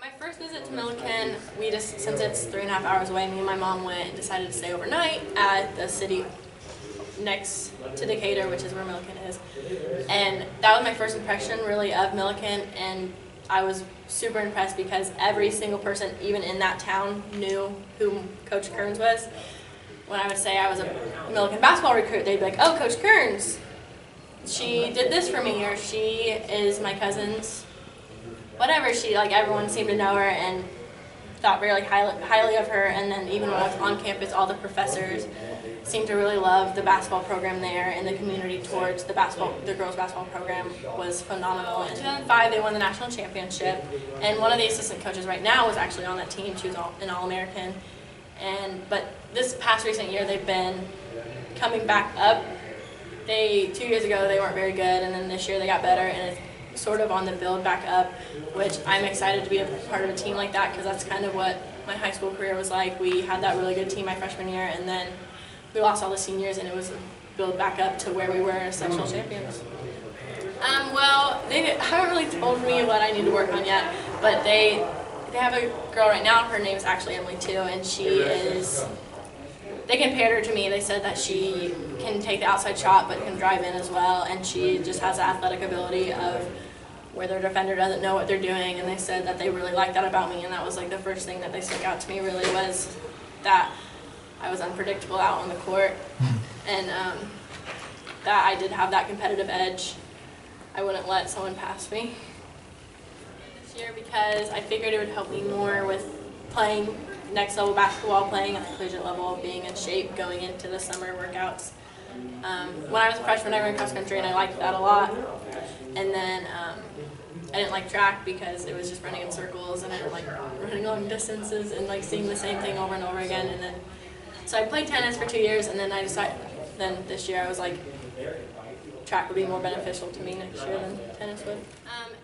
My first visit to Milliken, since it's 3.5 hours away, me and my mom went and decided to stay overnight at the city next to Decatur, which is where Milliken is. And that was my first impression really of Milliken, and I was super impressed because every single person, even in that town, knew who Coach Kearns was. When I would say I was a Milliken basketball recruit, they'd be like, "Oh, Coach Kearns, she did this for me," or "She is my cousin's whatever." Everyone seemed to know her and thought very highly of her. And then even when I was on campus, all the professors seemed to really love the basketball program there, and the community towards the girls basketball program was phenomenal. In 2005, they won the national championship, and one of the assistant coaches right now was actually on that team. She was an All-American. But this past recent year, they've been coming back up. 2 years ago, they weren't very good, and then this year they got better, and it's sort of on the build back up, which I'm excited to be a part of a team like that, because that's kind of what my high school career was like. We had that really good team my freshman year, and then we lost all the seniors, and it was a build back up to where we were as sectional champions. Well, they haven't really told me what I need to work on yet, but they have a girl right now. Her name is actually Emily too, and they compared her to me. They said that she can take the outside shot but can drive in as well, and she just has the athletic ability of where their defender doesn't know what they're doing, and they said that they really liked that about me, and that was like the first thing that they stuck out to me really was that I was unpredictable out on the court, and that I did have that competitive edge. I wouldn't let someone pass me this year because I figured it would help me more with playing next level basketball, playing at the collegiate level, being in shape going into the summer workouts. When I was a freshman, I ran cross country, and I liked that a lot. And then I didn't like track because it was just running in circles, and I didn't like running long distances and like seeing the same thing over and over again. And then so I played tennis for 2 years, and then I decided. Then this year I was like, track would be more beneficial to me next year than tennis would.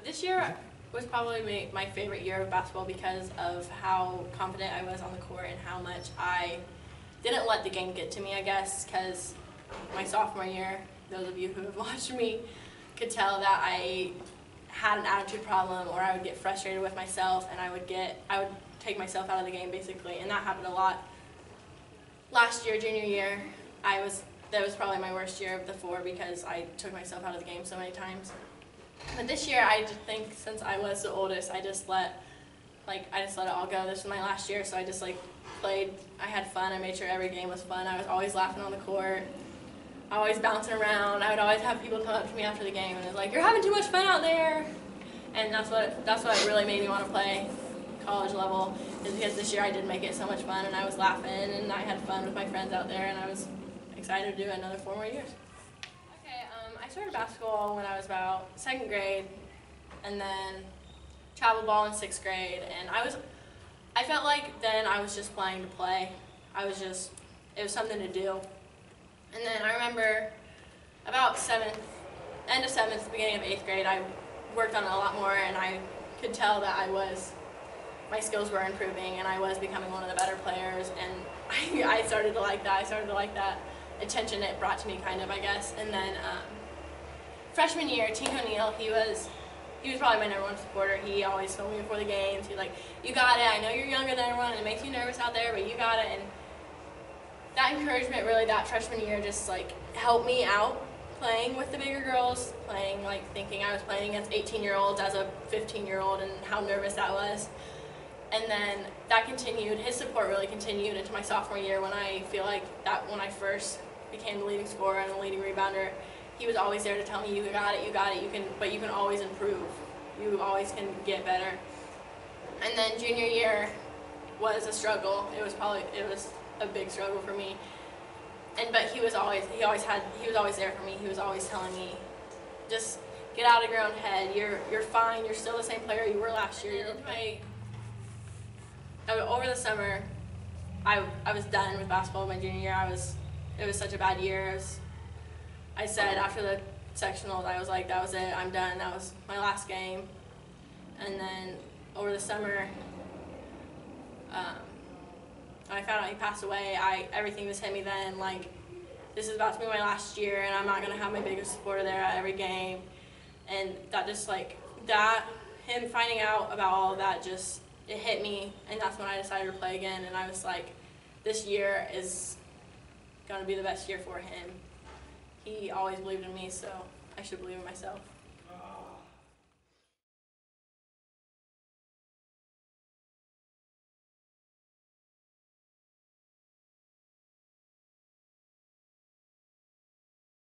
This year was probably my favorite year of basketball because of how confident I was on the court and how much I didn't let the game get to me, I guess, because my sophomore year, those of you who have watched me could tell that I had an attitude problem, or I would get frustrated with myself, and I would take myself out of the game basically, and that happened a lot. Last year, junior year, that was probably my worst year of the 4 because I took myself out of the game so many times. But this year, I just think since I was the oldest, I just let it all go. This was my last year, so I just played. I had fun. I made sure every game was fun. I was always laughing on the court, always bouncing around. I would always have people come up to me after the game and it was like, "You're having too much fun out there," and that's what really made me want to play college level. Is because this year I did make it so much fun, and I was laughing, and I had fun with my friends out there, and I was excited to do another 4 more years. I started basketball when I was about 2nd grade, and then travel ball in 6th grade, and I felt like then I was just playing to play. It was something to do. And then I remember about end of 7th, beginning of 8th grade, I worked on it a lot more, and I could tell that my skills were improving, and I was becoming one of the better players, and I started to like that. I started to like that attention it brought to me, kind of, I guess. And then freshman year, Tink O'Neill, he was probably my #1 supporter. He always told me before the games, he's like, "You got it. I know you're younger than everyone, and it makes you nervous out there, but you got it." And that encouragement really that freshman year just helped me out playing with the bigger girls, thinking I was playing against 18-year-olds as a 15-year-old, and how nervous that was. And then that continued. His support really continued into my sophomore year when I feel like when I first became the leading scorer and the leading rebounder, he was always there to tell me, "You got it, but you can always improve. You always can get better." And then junior year was a struggle. It was a big struggle for me. But he was always there for me. He was always telling me, "Just get out of your own head. You're fine. You're still the same player you were last year." Over the summer, I was done with basketball my junior year. It was such a bad year. I said after the sectionals, I was like, that was it, I'm done. That was my last game. And then over the summer, I found out he passed away. Everything just hit me then, this is about to be my last year, and I'm not going to have my biggest supporter there at every game. And that just him finding out about all of that just it hit me, and that's when I decided to play again. And I was like, this year is going to be the best year for him. He always believed in me, so I should believe in myself.